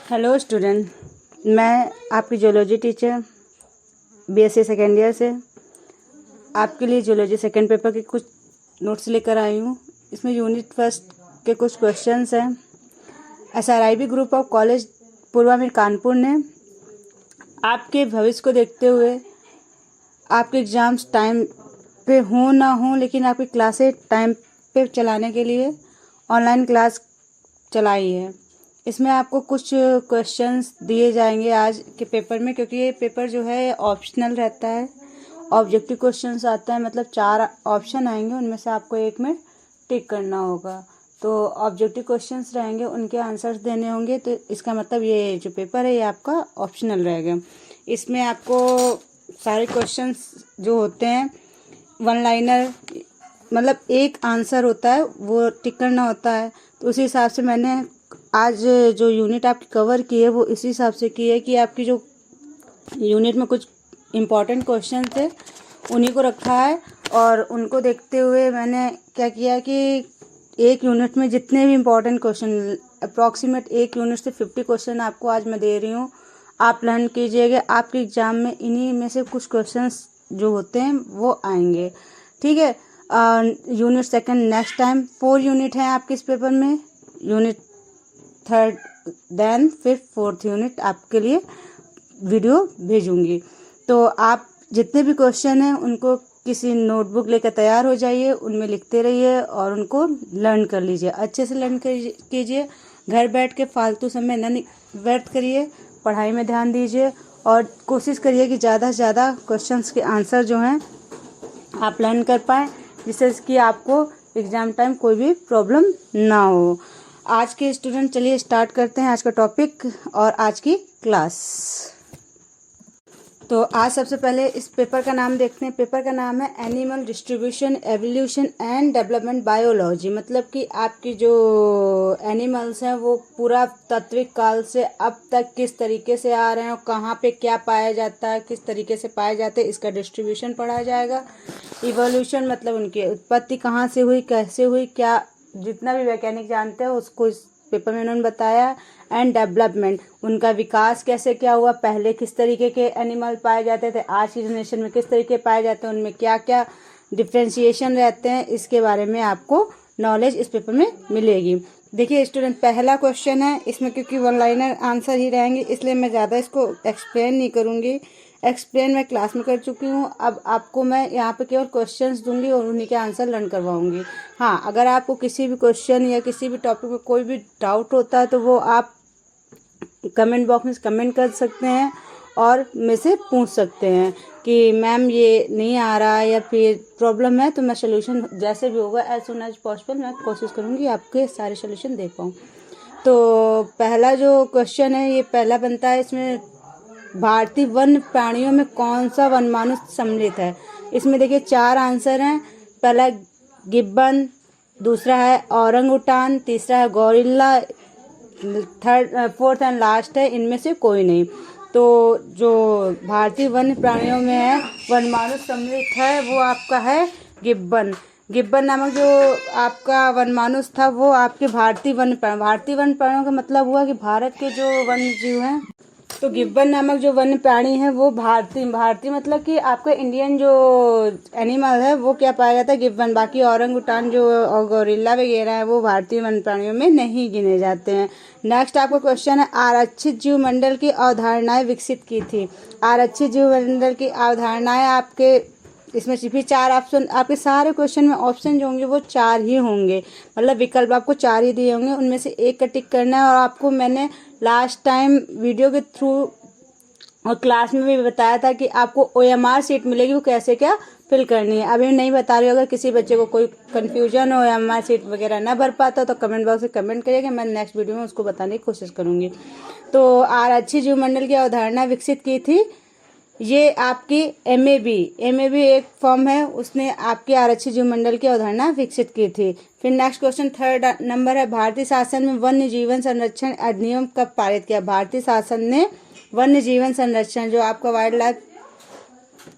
Hello student, मैं आपकी zoology teacher BSc second year से आपके लिए जोलॉजी सेकेंड पेपर के कुछ नोट्स लेकर आई हूँ। इसमें यूनिट फर्स्ट के कुछ क्वेश्चंस हैं। एसआरआईबी ग्रुप ऑफ कॉलेज पूर्वा में कानपुर ने आपके भविष्य को देखते हुए आपके एग्ज़ाम्स टाइम पे हो ना हो, लेकिन आपकी क्लासें टाइम पे चलाने के लिए ऑनलाइन क्लास चलाई है। इसमें आपको कुछ क्वेश्चंस दिए जाएंगे आज के पेपर में, क्योंकि ये पेपर जो है ऑप्शनल रहता है। ऑब्जेक्टिव क्वेश्चंस आता है, मतलब 4 ऑप्शन आएंगे, उनमें से आपको एक में टिक करना होगा। तो ऑब्जेक्टिव क्वेश्चंस रहेंगे, उनके आंसर्स देने होंगे। तो इसका मतलब ये जो पेपर है ये आपका ऑप्शनल रहेगा। इसमें आपको सारे क्वेश्चंस जो होते हैं वन लाइनर, मतलब एक आंसर होता है, वो टिक करना होता है। तो उसी हिसाब से मैंने आज जो यूनिट आपकी कवर की है वो इसी हिसाब से की है कि आपकी जो यूनिट में कुछ इम्पॉर्टेंट क्वेश्चन थे उन्हीं को रखा है। और उनको देखते हुए मैंने क्या किया कि एक यूनिट में जितने भी इम्पॉर्टेंट क्वेश्चन, अप्रॉक्सीमेट एक यूनिट से 50 क्वेश्चन आपको आज मैं दे रही हूँ, आप लर्न कीजिएगा। आपके एग्ज़ाम में इन्हीं में से कुछ क्वेश्चंस जो होते हैं वो आएंगे, ठीक है। Unit second next time 4 unit हैं आपके इस पेपर में। Unit third then fifth fourth unit आपके लिए वीडियो भेजूंगी। तो आप जितने भी क्वेश्चन हैं उनको किसी नोटबुक लेकर तैयार हो जाइए, उनमें लिखते रहिए और उनको लर्न कर लीजिए, अच्छे से लर्न कीजिए। घर बैठ के फालतू समय न व्यर्थ करिए, पढ़ाई में ध्यान दीजिए और कोशिश करिए कि ज़्यादा से ज़्यादा क्वेश्चंस के आंसर जो हैं आप लर्न कर पाएँ, जिससे कि आपको एग्ज़ाम टाइम कोई भी प्रॉब्लम ना हो। आज के स्टूडेंट चलिए स्टार्ट करते हैं आज का टॉपिक और आज की क्लास। तो आज सबसे पहले इस पेपर का नाम देखते हैं। पेपर का नाम है animal distribution, evolution and development biology. मतलब कि आपकी जो एनिमल्स हैं वो पूरा तात्विक काल से अब तक किस तरीके से आ रहे हैं और कहाँ पे क्या पाया जाता है, किस तरीके से पाए जाते हैं, इसका डिस्ट्रीब्यूशन पढ़ा जाएगा। इवोल्यूशन मतलब उनकी उत्पत्ति कहाँ से हुई, कैसे हुई, क्या जितना भी वैज्ञानिक जानते हैं उसको इस पेपर में उन्होंने बताया। एंड डेवलपमेंट, उनका विकास कैसे क्या हुआ, पहले किस तरीके के एनिमल पाए जाते थे, आज की जनरेशन में किस तरीके पाए जाते हैं, उनमें क्या क्या डिफ्रेंशिएशन रहते हैं, इसके बारे में आपको नॉलेज इस पेपर में मिलेगी। देखिए स्टूडेंट, पहला क्वेश्चन है इसमें, क्योंकि वन लाइनर आंसर ही रहेंगे इसलिए मैं ज़्यादा इसको एक्सप्लेन नहीं करूँगी। एक्सप्लेन मैं क्लास में कर चुकी हूँ। अब आपको मैं यहाँ पे केवल क्वेश्चंस दूंगी और उन्हीं के आंसर लर्न करवाऊंगी। हाँ, अगर आपको किसी भी क्वेश्चन या किसी भी टॉपिक में कोई भी डाउट होता है तो वो आप कमेंट बॉक्स में कमेंट कर सकते हैं और मेरे से पूछ सकते हैं कि मैम ये नहीं आ रहा है या फिर प्रॉब्लम है, तो मैं सोल्यूशन जैसे भी होगा एज सुन एज पॉसिबल मैं कोशिश करूँगी आपके सारे सोल्यूशन दे पाऊँ। तो पहला जो क्वेश्चन है ये पहला बनता है, इसमें भारतीय वन्य प्राणियों में कौन सा वनमानुष सम्मिलित है। इसमें देखिए 4 आंसर हैं। पहला गिब्बन, दूसरा है औरंगुटान, तीसरा है गौरिल्ला, फोर्थ एंड लास्ट है इनमें से कोई नहीं। तो जो भारतीय वन्य प्राणियों में है वनमानुष सम्मिलित है वो आपका है गिब्बन। गिब्बन नामक जो आपका वनमानुष था वो आपके भारतीय वन्य प्राणियों का मतलब हुआ कि भारत के जो वन्य जीव हैं। तो गिब्बन नामक जो वन्य प्राणी है वो भारतीय मतलब कि आपका इंडियन जो एनिमल है वो क्या पाया जाता है, गिब्बन। बाकी औरंगुटान जो और गौरिल्ला वगैरह है वो भारतीय वन्य प्राणियों में नहीं गिने जाते हैं। नेक्स्ट आपका क्वेश्चन है आरक्षित जीव मंडल की अवधारणाएं विकसित की थी। आरक्षित जीव मंडल की अवधारणाएं आपके इसमें भी 4 ऑप्शन, आपके सारे क्वेश्चन में ऑप्शन जो होंगे वो 4 ही होंगे, मतलब विकल्प आपको 4 ही दिए होंगे, उनमें से एक का टिक करना है। और आपको मैंने लास्ट टाइम वीडियो के थ्रू और क्लास में भी बताया था कि आपको OMR शीट मिलेगी, वो कैसे क्या फिल करनी है। अभी नहीं बता रही हूँ, अगर किसी बच्चे को कोई कन्फ्यूजन हो, OMR शीट वगैरह ना भर पाता तो कमेंट बॉक्स में कमेंट करिएगा, मैं नेक्स्ट वीडियो में उसको बताने की कोशिश करूँगी। तो आरक्षित जीव मंडल की अवधारणा विकसित की थी ये आपकी MAB एक फॉर्म है, उसने आपकी आरक्षित जीव मंडल की अवधारणा विकसित की थी। फिर नेक्स्ट क्वेश्चन थर्ड नंबर है भारतीय शासन में वन्य जीवन संरक्षण अधिनियम कब पारित किया। भारतीय शासन ने वन्य जीवन संरक्षण जो आपका वाइल्ड लाइफ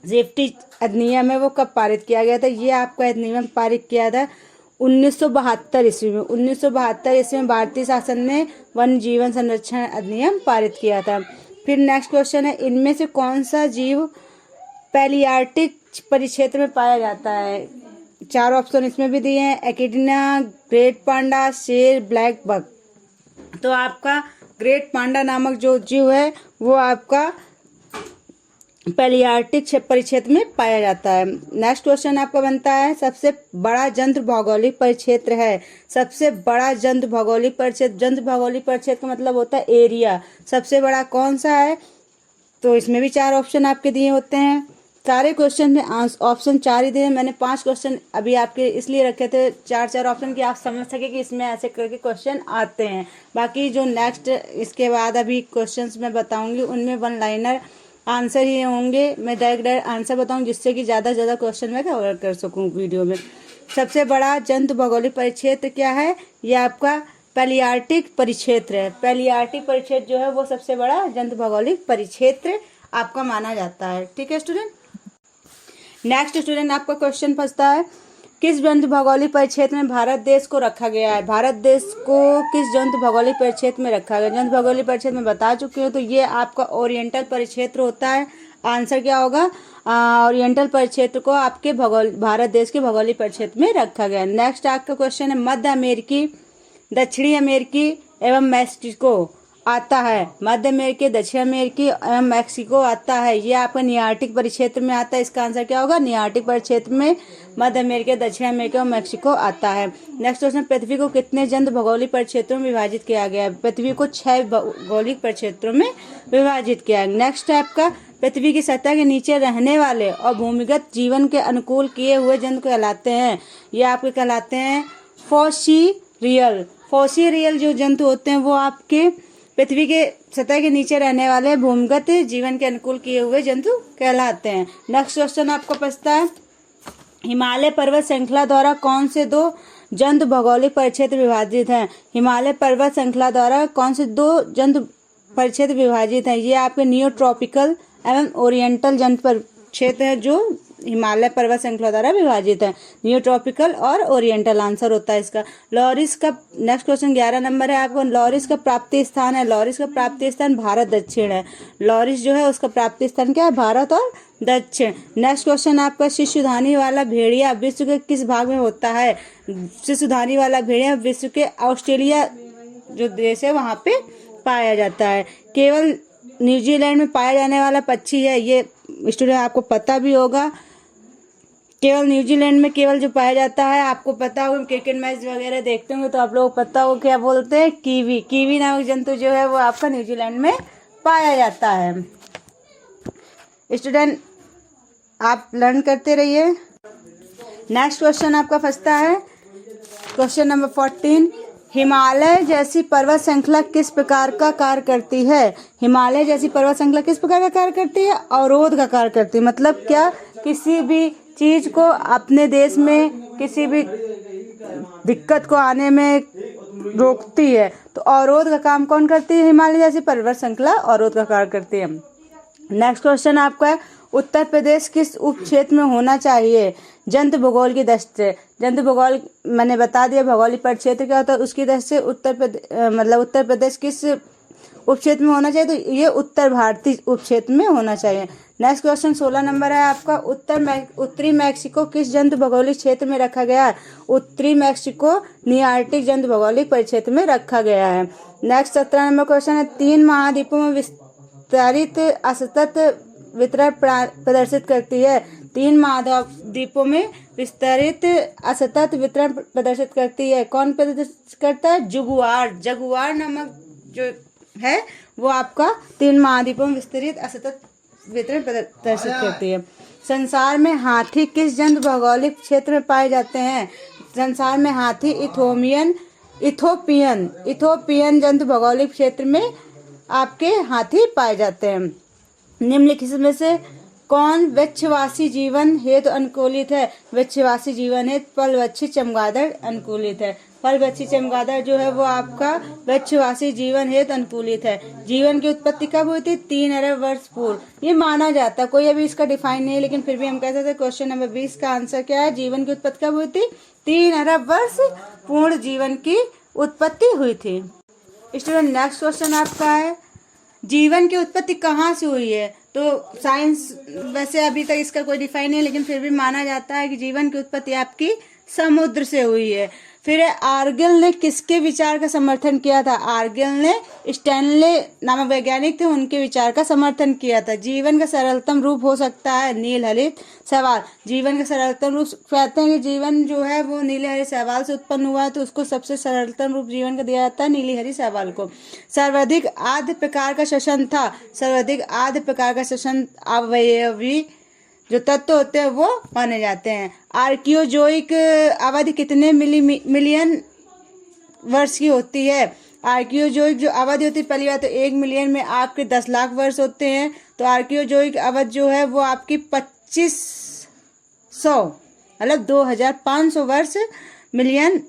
सेफ्टी अधिनियम है वो कब पारित किया गया था। ये आपका अधिनियम पारित किया था 1972 ईस्वी में 1972 ईस्वी में भारतीय शासन ने वन्य जीवन संरक्षण अधिनियम पारित किया था। फिर नेक्स्ट क्वेश्चन है, इनमें से कौन सा जीव पैलियार्टिक परिक्षेत्र में पाया जाता है? 4 ऑप्शन इसमें भी दिए हैं, एकिडना, ग्रेट पांडा, शेर, ब्लैक बक। तो आपका ग्रेट पांडा नामक जो जीव है वो आपका पैलियार्टिक परिक्षेत्र में पाया जाता है। नेक्स्ट क्वेश्चन आपका बनता है, सबसे बड़ा जंतु भौगोलिक परिक्षेत्र है। सबसे बड़ा जंतु भौगोलिक परिक्षेत्र, जंतु भौगोलिक परिक्षेत्र का मतलब होता है एरिया। सबसे बड़ा कौन सा है? तो इसमें भी 4 ऑप्शन आपके दिए होते हैं। सारे क्वेश्चन में ऑप्शन 4 ही दिए। मैंने 5 क्वेश्चन अभी आपके इसलिए रखे थे 4 ऑप्शन कि आप समझ सके कि इसमें ऐसे करके क्वेश्चन आते हैं। बाकी जो नेक्स्ट इसके बाद अभी क्वेश्चंस मैं बताऊंगी उनमें 1 लाइनर आंसर ही होंगे। मैं डायरेक्ट आंसर बताऊं जिससे कि ज़्यादा से ज़्यादा क्वेश्चन मैं कवर कर सकूं वीडियो में। सबसे बड़ा जंतु भौगोलिक परिक्षेत्र क्या है? ये आपका पैलियार्टिक परिक्षेत्र है। पैलियार्टिक परिक्षेत्र जो है वो सबसे बड़ा जंतु भौगोलिक परिक्षेत्र आपका माना जाता है। ठीक है स्टूडेंट। नेक्स्ट स्टूडेंट आपका क्वेश्चन फंसता है, किस जंतु भौगोलिक परिक्षेत्र में भारत देश को रखा गया है? भारत देश को किस जंतु भौगोलिक परिक्षेत्र में रखा गया? जंतु भौगोलिक परिक्षेत्र में बता चुकी हूँ, तो ये आपका ओरिएंटल परिक्षेत्र होता है। आंसर क्या होगा? ओरिएंटल परिक्षेत्र को आपके भारत देश के भौगोलिक परिक्षेत्र में रखा गया। नेक्स्ट आपका क्वेश्चन है, मध्य अमेरिकी, दक्षिणी अमेरिकी एवं मैक्सिको आता है। मध्य अमेरिकी, दक्षिण अमेरिकी एवं मैक्सिको आता है। ये आपका नियार्टिक परिक्षेत्र में आता है। इसका आंसर क्या होगा? नियार्टिक परिक्षेत्र में मध्य अमेरिका, दक्षिण अमेरिका और मैक्सिको आता है। नेक्स्ट क्वेश्चन, पृथ्वी को कितने जंतु भौगोलिक परिक्षेत्रों में विभाजित किया गया है? पृथ्वी को 6 भौगोलिक परिक्षेत्रों में विभाजित किया है। नेक्स्ट है आपका, पृथ्वी की सतह के नीचे रहने वाले और भूमिगत जीवन के अनुकूल किए हुए जंतु कहलाते हैं। ये आपके कहलाते हैं फॉसीरियल। फॉसीरियल जो जंतु होते हैं वो आपके पृथ्वी के सतह के नीचे रहने वाले भूमिगत जीवन के अनुकूल किए हुए जंतु कहलाते हैं। नेक्स्ट क्वेश्चन आपको पूछता है, हिमालय पर्वत श्रृंखला द्वारा कौन से 2 जंतु भौगोलिक परिक्षेत्र विभाजित हैं? हिमालय पर्वत श्रृंखला द्वारा कौन से 2 जंतु परिक्षेत्र विभाजित हैं? ये आपके नियोट्रॉपिकल एवं ओरिएंटल जंतु परिक्षेत्र है जो हिमालय पर्वत श्रृंखला द्वारा विभाजित है। नियोट्रॉपिकल और ओरिएंटल आंसर होता है इसका। लॉरिस का नेक्स्ट क्वेश्चन 11 नंबर है आपको, लॉरिस का प्राप्ति स्थान है। लॉरिस का प्राप्ति स्थान भारत दक्षिण है। लॉरिस जो है उसका प्राप्ति स्थान क्या है? भारत और दक्षिण। नेक्स्ट क्वेश्चन आपका, शिशुधानी वाला भेड़िया विश्व के किस भाग में होता है? शिशुधानी वाला भेड़िया विश्व के ऑस्ट्रेलिया जो देश है वहां पे पाया जाता है। केवल न्यूजीलैंड में पाया जाने वाला पक्षी है। ये स्टूडेंट आपको पता भी होगा, केवल न्यूजीलैंड में केवल जो पाया जाता है। आपको पता होगा, क्रिकेट मैच वगैरह देखते होंगे तो आप लोगों को पता होगा क्या बोलते हैं, कीवी। कीवी नामक जंतु जो है वो आपका न्यूजीलैंड में पाया जाता है। स्टूडेंट आप लर्न करते रहिए। नेक्स्ट क्वेश्चन आपका फंसता है, क्वेश्चन नंबर 14, हिमालय जैसी पर्वत श्रृंखला किस प्रकार का कार्य करती है? हिमालय जैसी पर्वत श्रृंखला किस प्रकार का कार्य करती है? अवरोध का कार्य करती है। मतलब क्या? किसी भी चीज को अपने देश में किसी भी दिक्कत को आने में रोकती है। तो अवरोध का काम कौन करती है? हिमालय जैसी पर्वत श्रृंखला अवरोध का कार्य करती है। नेक्स्ट क्वेश्चन आपका है, उत्तर प्रदेश किस उप क्षेत्र में होना चाहिए? जंतु भूगोल की दृष्टि से। जंतु भूगोल मैंने बता दिया, भौगोलिक परिक्षेत्र क्या होता है उसकी दृष्टि से उत्तर प्रदेश किस उप क्षेत्र में होना चाहिए? तो ये उत्तर भारतीय उप क्षेत्र में होना चाहिए। नेक्स्ट क्वेश्चन 16 नंबर है आपका, उत्तरी मैक्सिको किस जंतु भौगोलिक क्षेत्र में रखा गया है? उत्तरी मैक्सिको नियार्टिक जंतु भौगोलिक परिक्षेत्र में रखा गया है। नेक्स्ट 17 नंबर क्वेश्चन है, 3 महाद्वीपों में विस्तारित असतत वितरण प्रदर्शित करती है। 3 महाद्वीपों में विस्तरित असतत वितरण प्रदर्शित करती है। कौन प्रदर्शित करता है? जगुआर। जगुआर नामक जो है वो आपका 3 महाद्वीपों में विस्तरित असतत वितरण प्रदर्शित करती है। संसार में हाथी किस जंतु भौगोलिक क्षेत्र में पाए जाते हैं? संसार में हाथी इथोपियन जंतु भौगोलिक क्षेत्र में आपके हाथी पाए जाते हैं। निम्नलिखित में से कौन वृक्षवासी जीवन हेतु अनुकूलित है? वृक्षवासी जीवन हेतु पर्लवृक्षी चमगादड़ अनुकूलित है। फल वृक्षी चमगादड़ जो है वो आपका वृक्षवासी जीवन हेतु अनुकूलित है। जीवन की उत्पत्ति कब हुई थी? 3 अरब वर्ष पूर्व। ये माना जाता है, कोई अभी इसका डिफाइन नहीं है, लेकिन फिर भी हम कह सकते हैं क्वेश्चन नंबर 20 का आंसर क्या है? जीवन की उत्पत्ति कब हुई थी? 3 अरब वर्ष पूर्ण जीवन की उत्पत्ति हुई थी। स्टूडेंट नेक्स्ट क्वेश्चन आपका है, जीवन की उत्पत्ति कहाँ से हुई है? तो साइंस वैसे अभी तक इसका कोई डिफाइन नहीं है, लेकिन फिर भी माना जाता है कि जीवन की उत्पत्ति आपकी समुद्र से हुई है। फिर आर्गेल ने किसके विचार का समर्थन किया था? आर्गेल ने स्टैनले नामक वैज्ञानिक थे, उनके विचार का समर्थन किया था। जीवन का सरलतम रूप हो सकता है नील हरित शैवाल। जीवन का सरलतम रूप कहते हैं कि जीवन जो है वो नीले हरे शैवाल से उत्पन्न हुआ है, तो उसको सबसे सरलतम रूप जीवन का दिया जाता है नीली हरी शैवाल को। सर्वाधिक आद्य प्रकार का श्वसन था। सर्वाधिक आद्य प्रकार का श्वसन अवयवी जो तत्व होते हैं वो माने जाते हैं। आर्कियोजोइक अवधि कितने मिलियन वर्ष की होती है? आर्कियोजोइक जो अवधि होती है, पहली बात तो 1 मिलियन में आपके 10 लाख वर्ष होते हैं, तो आर्कियोजोइक अवधि जो है वो आपकी 2500 मतलब 2500 वर्ष मिलियन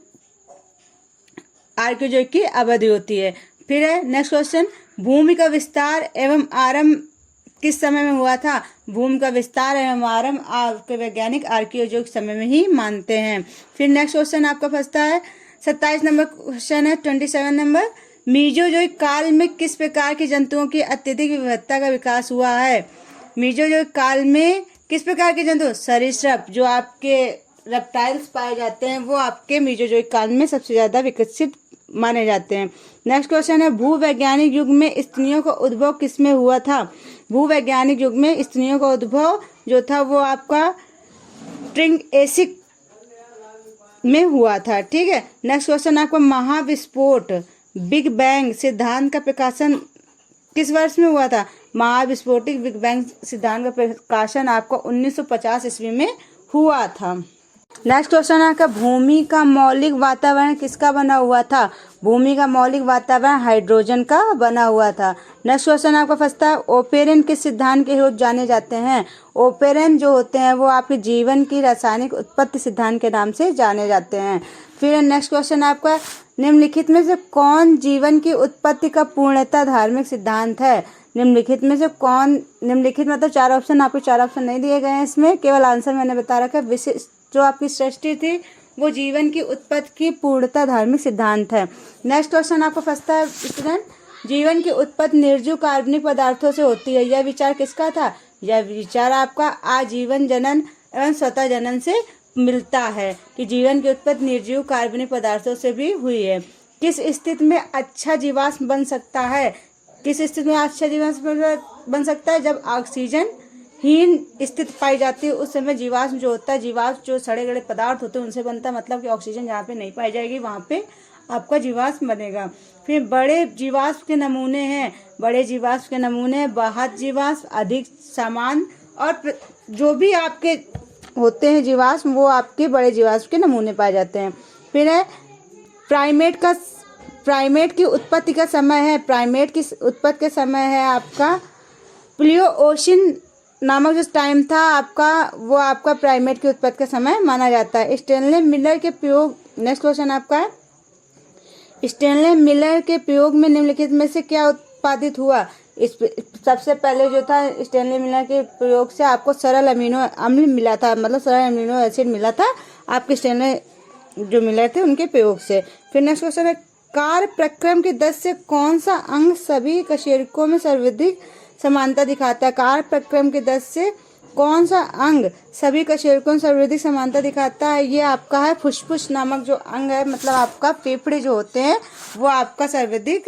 आर्कियोजोइक की अवधि होती है। फिर है नेक्स्ट क्वेश्चन, भूमि का विस्तार एवं आरंभ किस समय में हुआ था? भूमि का विस्तार एवं आरंभ आपके वैज्ञानिक आर्कियोजोइक समय में ही मानते हैं। फिर नेक्स्ट क्वेश्चन आपका फंसता है 27 नंबर क्वेश्चन है 27 नंबर, मीजोजोइक काल में किस प्रकार के जंतुओं की अत्यधिक विविधता का विकास हुआ है? मीजोजोइक काल में किस प्रकार के जंतु? सरीसृप जो आपके रेप्टाइल्स पाए जाते हैं वो आपके मीजोजोइक काल में सबसे ज्यादा विकसित माने जाते हैं। नेक्स्ट क्वेश्चन है, भूवैज्ञानिक युग में स्त्रियों का उद्भव किसमें हुआ था? भूवैज्ञानिक युग में स्त्रियों का उद्भव जो था वो आपका ट्रिंगेसिक में हुआ था। ठीक है। नेक्स्ट क्वेश्चन आपका, महाविस्फोट बिग बैंग सिद्धांत का प्रकाशन किस वर्ष में हुआ था? महाविस्फोटिक बिग बैंग सिद्धांत का प्रकाशन आपको 1950 ईस्वी में हुआ था। नेक्स्ट क्वेश्चन है का, भूमि का मौलिक वातावरण किसका बना हुआ था? भूमि का मौलिक वातावरण हाइड्रोजन का बना हुआ था। नेक्स्ट क्वेश्चन आपका फंसता है, ओपेरन किस सिद्धांत के हेतु जाने जाते हैं? ओपेरन जो होते हैं वो आपके जीवन की रासायनिक उत्पत्ति सिद्धांत के नाम से जाने जाते हैं। फिर नेक्स्ट क्वेश्चन आपका, निम्नलिखित में से कौन जीवन की उत्पत्ति का पूर्णतः धार्मिक सिद्धांत है? निम्नलिखित में से कौन, निम्नलिखित मतलब 4 ऑप्शन, आपको 4 ऑप्शन नहीं दिए गए हैं इसमें, केवल आंसर मैंने बता रखा है। विशिष्ट जो आपकी सृष्टि थी वो जीवन की उत्पत्ति की पूर्णतः धार्मिक सिद्धांत है। नेक्स्ट क्वेश्चन आपको फंसता है स्टूडेंट, जीवन की उत्पत्ति निर्जीव कार्बनिक पदार्थों से होती है, यह विचार किसका था? यह विचार आपका आजीवन जनन एवं स्वतः जनन से मिलता है कि जीवन की उत्पत्ति निर्जीव कार्बनिक पदार्थों से भी हुई है। किस स्थिति में अच्छा जीवाश्म बन सकता है? किस स्थिति में अच्छा जीवाश्म बन सकता है? जब ऑक्सीजन हीन स्थिति पाई जाती है उस समय जीवाश्म जो होता है, जीवाश्म जो सड़े गले पदार्थ होते हैं उनसे बनता है, मतलब कि ऑक्सीजन जहाँ पे नहीं पाई जाएगी वहाँ पे आपका जीवाश्म बनेगा। फिर बड़े जीवाश्म के नमूने हैं, बड़े जीवाश्म के नमूने बाहत जीवाश्म, अधिक समान, और जो भी आपके होते हैं जीवाश्म वो आपके बड़े जीवाश्म के नमूने पाए जाते हैं। फिर है प्राइमेट की उत्पत्ति का समय है, प्राइमेट की उत्पत्ति का समय है आपका प्लियोओसिन नामक जो टाइम था आपका, वो आपका प्राइमेट की उत्पत्ति का समय माना जाता है। स्टेनले मिलर के प्रयोग, नेक्स्ट क्वेश्चन आपका है, स्टेनले मिलर के प्रयोग में निम्नलिखित में से क्या उत्पादित हुआ? इस सबसे पहले जो था स्टेनले मिलर के प्रयोग से आपको सरल अमीनो अम्ल मिला था, मतलब सरल अमीनो एसिड मिला था आपके स्टेनले जो मिलर थे उनके प्रयोग से। फिर नेक्स्ट क्वेश्चन है, कार्य प्रक्रम के 10 से कौन सा अंग सभी कशेरुकों में सर्वाधिक समानता दिखाता है? कार्य प्रक्रम के 10 से कौन सा अंग सभी कशेरुकों में सर्वाधिक समानता दिखाता है? ये आपका है फुस्फुस नामक जो अंग है, मतलब आपका फेफड़े जो होते हैं वो आपका सर्वाधिक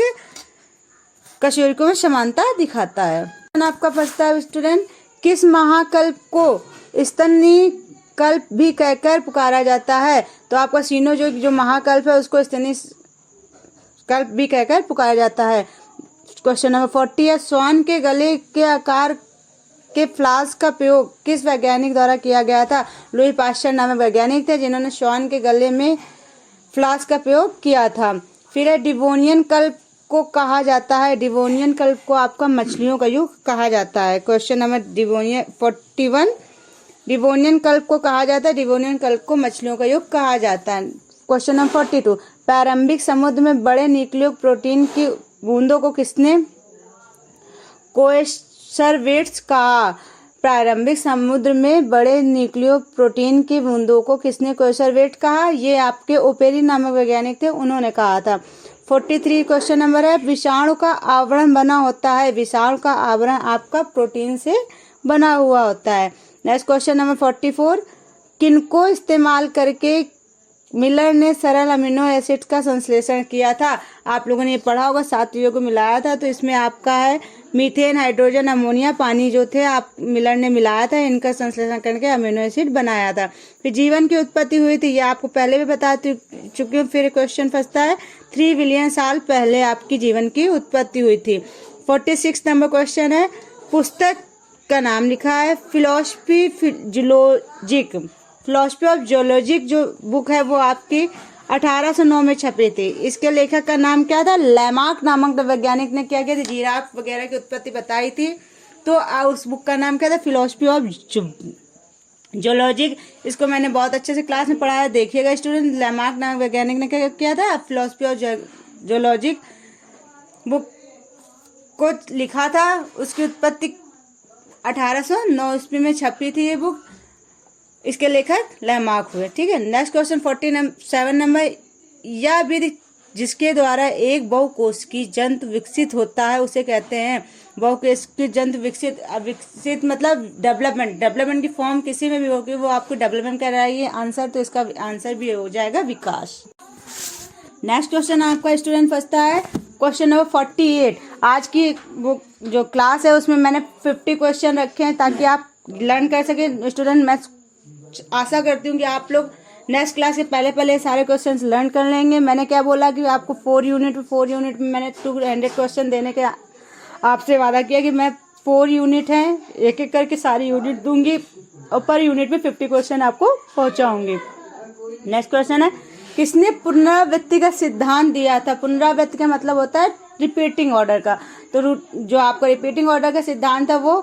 कशेरुकों में समानता दिखाता है। आपका फंसता है स्टूडेंट, किस महाकल्प को स्तनी कल्प भी कहकर पुकारा जाता है? तो आपका सीनोजोइक जो महाकल्प है उसको स्तनी कल्प भी कहकर पुकारा जाता है। क्वेश्चन नंबर 40 है, श्वान के गले के आकार के फ्लास्क का प्रयोग किस वैज्ञानिक द्वारा किया गया था? लुई पाश्चर नामक वैज्ञानिक थे जिन्होंने श्वान के गले में फ्लास्क का प्रयोग किया था। फिर है, डिवोनियन कल्प को कहा जाता है, डिवोनियन कल्प को आपका मछलियों का युग कहा जाता है। क्वेश्चन नंबर 41, डिवोनियन कल्प को कहा जाता है, डिवोनियन कल्प को मछलियों का युग कहा जाता है। क्वेश्चन नंबर 42, प्रारंभिक समुद्र में बड़े न्यूक्लियो प्रोटीन की बूंदों को किसने कोएसरवेट्स कहा? प्रारंभिक समुद्र में बड़े न्यूक्लियो प्रोटीन की बूंदों को किसने कोएसरवेट कहा? ये आपके ओपेरी नामक वैज्ञानिक थे, उन्होंने कहा था। 43 क्वेश्चन नंबर है, विषाणु का आवरण बना होता है। विषाणु का आवरण आपका प्रोटीन से बना हुआ होता है। नेक्स्ट क्वेश्चन नंबर 44, किनको इस्तेमाल करके मिलर ने सरल अमीनो एसिड्स का संश्लेषण किया था? आप लोगों ने ये पढ़ा होगा, 7 चीजों को मिलाया था। तो इसमें आपका है मीथेन, हाइड्रोजन, अमोनिया, पानी जो थे आप मिलर ने मिलाया था, इनका संश्लेषण करके अमीनो एसिड बनाया था। फिर जीवन की उत्पत्ति हुई थी, ये आपको पहले भी बता चुकी हूँ। फिर क्वेश्चन फंसता है, 3 बिलियन साल पहले आपकी जीवन की उत्पत्ति हुई थी। 46 नंबर क्वेश्चन है, पुस्तक का नाम लिखा है फिलॉसफी ऑफ जियोलॉजिक जो बुक है वो आपकी 1809 में छपी थी। इसके लेखक का नाम क्या था? लैमार्क नामक वैज्ञानिक ने क्या किया था? जिराफ वगैरह की उत्पत्ति बताई थी। तो उस बुक का नाम क्या था? Philosophy of geologic. इसको मैंने बहुत अच्छे से क्लास में पढ़ाया, देखिएगा स्टूडेंट। लैमार्क नामक वैज्ञानिक ने क्या किया था? फिलॉसफी ऑफ जियोलॉजिक बुक को लिखा था। उसकी उत्पत्ति 1809 ईस्वी में छपी थी ये बुक। इसके लेखक लैमार्क हुए। ठीक है। नेक्स्ट क्वेश्चन 47 नंबर, यह विधि जिसके द्वारा एक बहुकोशिकीय जंतु विकसित होता है उसे कहते हैं बहुकोशिकीय जंतु विकसित मतलब डेवलपमेंट की फॉर्म किसी में भी होगी वो आपको डेवलपमेंट कर रहा है ये आंसर। तो इसका आंसर भी हो जाएगा विकास। नेक्स्ट क्वेश्चन आपका स्टूडेंट फंसता है क्वेश्चन नंबर 48। आज की वो जो क्लास है उसमें मैंने 50 क्वेश्चन रखे हैं ताकि आप लर्न कर सके। स्टूडेंट मैं आशा करती हूँ कि आप लोग नेक्स्ट क्लास के पहले सारे क्वेश्चंस लर्न कर लेंगे। मैंने क्या बोला कि आपको 4 यूनिट में मैंने 200 क्वेश्चन देने के आपसे वादा किया कि मैं 4 यूनिट हैं एक एक करके सारी यूनिट दूंगी और पर यूनिट में 50 क्वेश्चन आपको पहुंचाऊंगी। नेक्स्ट क्वेश्चन है, किसने पुनरावृत्ति का सिद्धांत दिया था? पुनरावृत्ति का मतलब होता है रिपीटिंग ऑर्डर का। तो जो आपका रिपीटिंग ऑर्डर का सिद्धांत था वो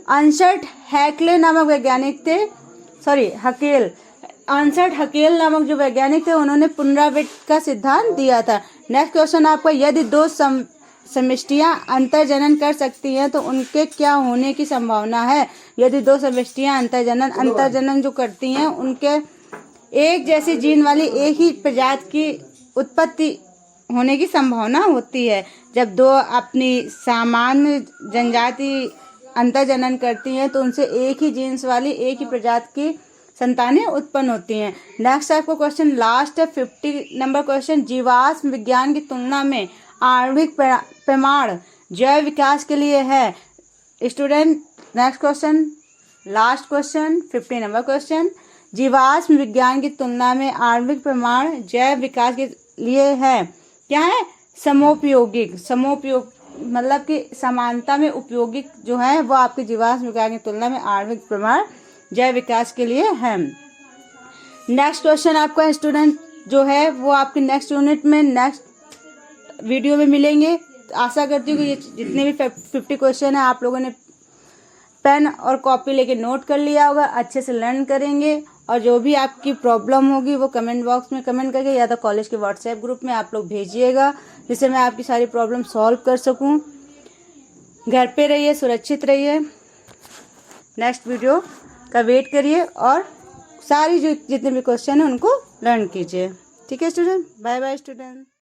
अर्नस्ट हैकेल नामक वैज्ञानिक थे। अर्नस्ट हैकेल नामक जो वैज्ञानिक थे उन्होंने पुनरावृत्ति का सिद्धांत दिया था। नेक्स्ट क्वेश्चन आपका, यदि 2 समष्टियां अंतर्जनन कर सकती हैं तो उनके क्या होने की संभावना है? यदि 2 समष्टियां अंतर्जनन जो करती हैं उनके एक जैसी जीन वाली एक ही प्रजाति की उत्पत्ति होने की संभावना होती है। जब 2 अपनी सामान्य जनजाति अंतर्जनन करती हैं तो उनसे एक ही जीन्स वाली एक ही प्रजाति की संतानें उत्पन्न होती हैं। नेक्स्ट आपको क्वेश्चन लास्ट है 50 नंबर क्वेश्चन, जीवाश्म विज्ञान की तुलना में आणविक प्रमाण जैव विकास के लिए है। Student next question last question 50 number question, जीवाश्म विज्ञान की तुलना में आणविक प्रमाण जैव विकास के लिए है। क्या है? समोपयोगिक मतलब कि समानता में उपयोगिक जो है वो आपके जीवाश्म विज्ञान की तुलना में आणविक प्रमाण जैव विकास के लिए है। नेक्स्ट क्वेश्चन आपका स्टूडेंट जो है वो आपके नेक्स्ट यूनिट में नेक्स्ट वीडियो में मिलेंगे। आशा करती हूँ कि ये जितने भी 50 क्वेश्चन है आप लोगों ने पेन और कॉपी लेके नोट कर लिया होगा, अच्छे से लर्न करेंगे। और जो भी आपकी प्रॉब्लम होगी वो कमेंट बॉक्स में कमेंट करके या तो कॉलेज के व्हाट्सएप ग्रुप में आप लोग भेजिएगा जिससे मैं आपकी सारी प्रॉब्लम सॉल्व कर सकूं। घर पे रहिए, सुरक्षित रहिए। नेक्स्ट वीडियो का वेट करिए और सारी जो जितने भी क्वेश्चन हैं उनको लर्न कीजिए। ठीक है स्टूडेंट, बाय बाय स्टूडेंट।